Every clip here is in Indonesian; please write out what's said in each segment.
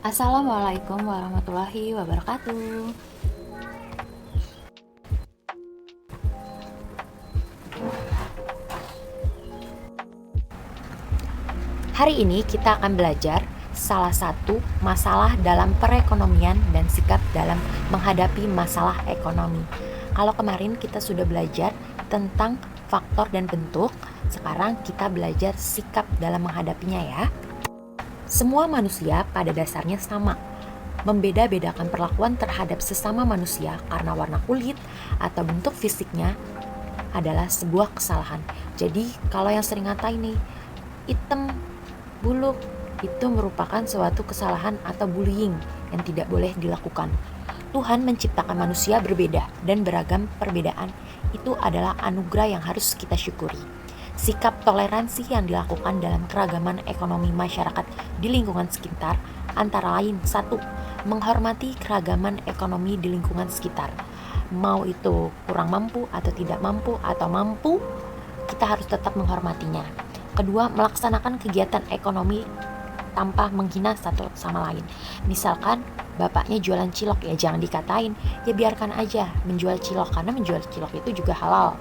Assalamualaikum warahmatullahi wabarakatuh. Hari ini kita akan belajar salah satu masalah dalam perekonomian dan sikap dalam menghadapi masalah ekonomi. Kalau kemarin kita sudah belajar tentang faktor dan bentuk, sekarang kita belajar sikap dalam menghadapinya ya. Semua manusia pada dasarnya sama. Membeda-bedakan perlakuan terhadap sesama manusia karena warna kulit atau bentuk fisiknya adalah sebuah kesalahan. Jadi kalau yang sering ngatain nih, hitam, buluk, itu merupakan suatu kesalahan atau bullying yang tidak boleh dilakukan. Tuhan menciptakan manusia berbeda dan beragam perbedaan itu adalah anugerah yang harus kita syukuri. Sikap toleransi yang dilakukan dalam keragaman ekonomi masyarakat di lingkungan sekitar antara lain: 1. Menghormati keragaman ekonomi di lingkungan sekitar. Mau itu kurang mampu atau tidak mampu atau mampu, kita harus tetap menghormatinya. Kedua, melaksanakan kegiatan ekonomi tanpa menghina satu sama lain. Misalkan bapaknya jualan cilok, ya jangan dikatain, ya biarkan aja menjual cilok karena menjual cilok itu juga halal.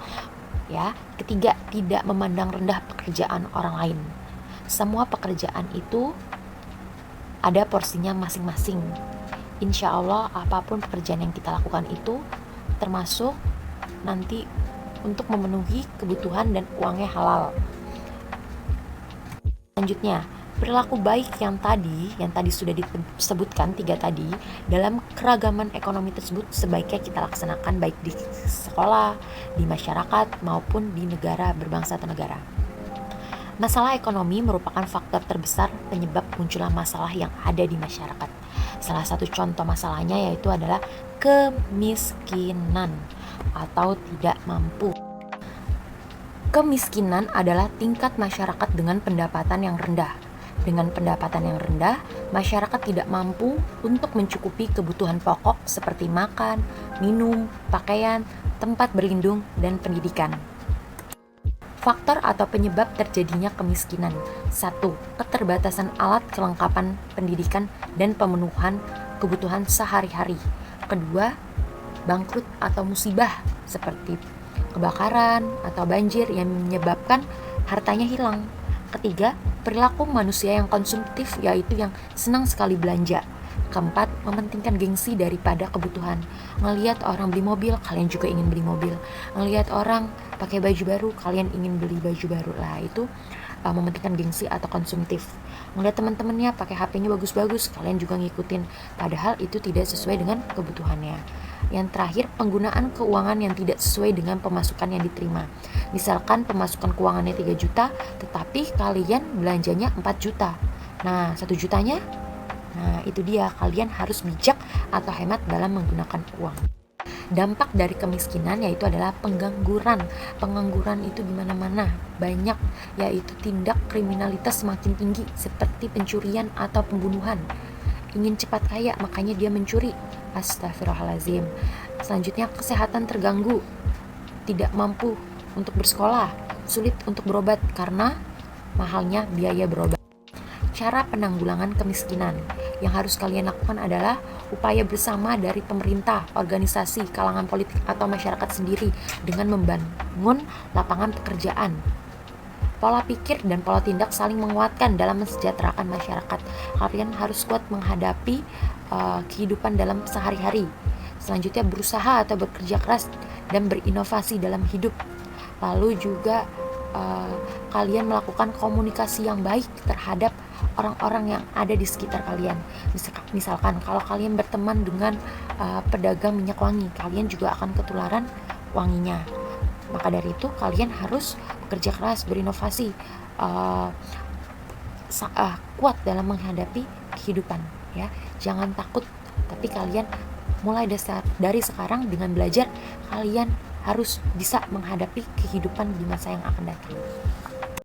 Ya. Ketiga, tidak memandang rendah pekerjaan orang lain. Semua pekerjaan itu ada porsinya masing-masing. Insya Allah apapun pekerjaan yang kita lakukan itu termasuk nanti untuk memenuhi kebutuhan dan uangnya halal. Selanjutnya, perilaku baik yang tadi sudah disebutkan 3 tadi, dalam keragaman ekonomi tersebut sebaiknya kita laksanakan baik di sekolah, di masyarakat, maupun di negara berbangsa atau negara. Masalah ekonomi merupakan faktor terbesar penyebab munculnya masalah yang ada di masyarakat. Salah satu contoh masalahnya yaitu adalah kemiskinan atau tidak mampu. Kemiskinan adalah tingkat masyarakat dengan pendapatan yang rendah. Dengan pendapatan yang rendah, masyarakat tidak mampu untuk mencukupi kebutuhan pokok seperti makan, minum, pakaian, tempat berlindung, dan pendidikan. Faktor atau penyebab terjadinya kemiskinan: 1. Keterbatasan alat kelengkapan pendidikan dan pemenuhan kebutuhan sehari-hari. Kedua, bangkrut atau musibah seperti kebakaran atau banjir yang menyebabkan hartanya hilang. Ketiga, perilaku manusia yang konsumtif, yaitu yang senang sekali belanja. Keempat, mementingkan gengsi daripada kebutuhan. Ngelihat orang beli mobil, kalian juga ingin beli mobil. Ngelihat orang pakai baju baru, kalian ingin beli baju baru. Lah itu mementingkan gengsi atau konsumtif. Ngelihat teman-temannya pakai HP-nya bagus-bagus, kalian juga ngikutin, padahal itu tidak sesuai dengan kebutuhannya. Yang terakhir, penggunaan keuangan yang tidak sesuai dengan pemasukan yang diterima. Misalkan pemasukan keuangannya 3 juta, tetapi kalian belanjanya 4 juta. Nah, 1 jutanya? Nah, itu dia, kalian harus bijak atau hemat dalam menggunakan uang. Dampak dari kemiskinan yaitu adalah pengangguran. Pengangguran itu di mana-mana banyak, yaitu tindak kriminalitas semakin tinggi seperti pencurian atau pembunuhan. Ingin cepat kaya, makanya dia mencuri. Astagfirullahaladzim. Selanjutnya, kesehatan terganggu. Tidak mampu untuk bersekolah, sulit untuk berobat karena mahalnya biaya berobat. Cara penanggulangan kemiskinan yang harus kalian lakukan adalah upaya bersama dari pemerintah, organisasi, kalangan politik, atau masyarakat sendiri dengan membangun lapangan pekerjaan. Pola pikir dan pola tindak saling menguatkan dalam mensejahterakan masyarakat. Kalian harus kuat menghadapi kehidupan dalam sehari-hari. Selanjutnya, berusaha atau bekerja keras dan berinovasi dalam hidup. Lalu juga kalian melakukan komunikasi yang baik terhadap orang-orang yang ada di sekitar kalian. Misalkan kalau kalian berteman dengan pedagang minyak wangi, kalian juga akan ketularan wanginya. Maka dari itu kalian harus bekerja keras, berinovasi, kuat dalam menghadapi kehidupan. Ya, jangan takut, tapi kalian mulai dari sekarang dengan belajar, kalian harus bisa menghadapi kehidupan di masa yang akan datang.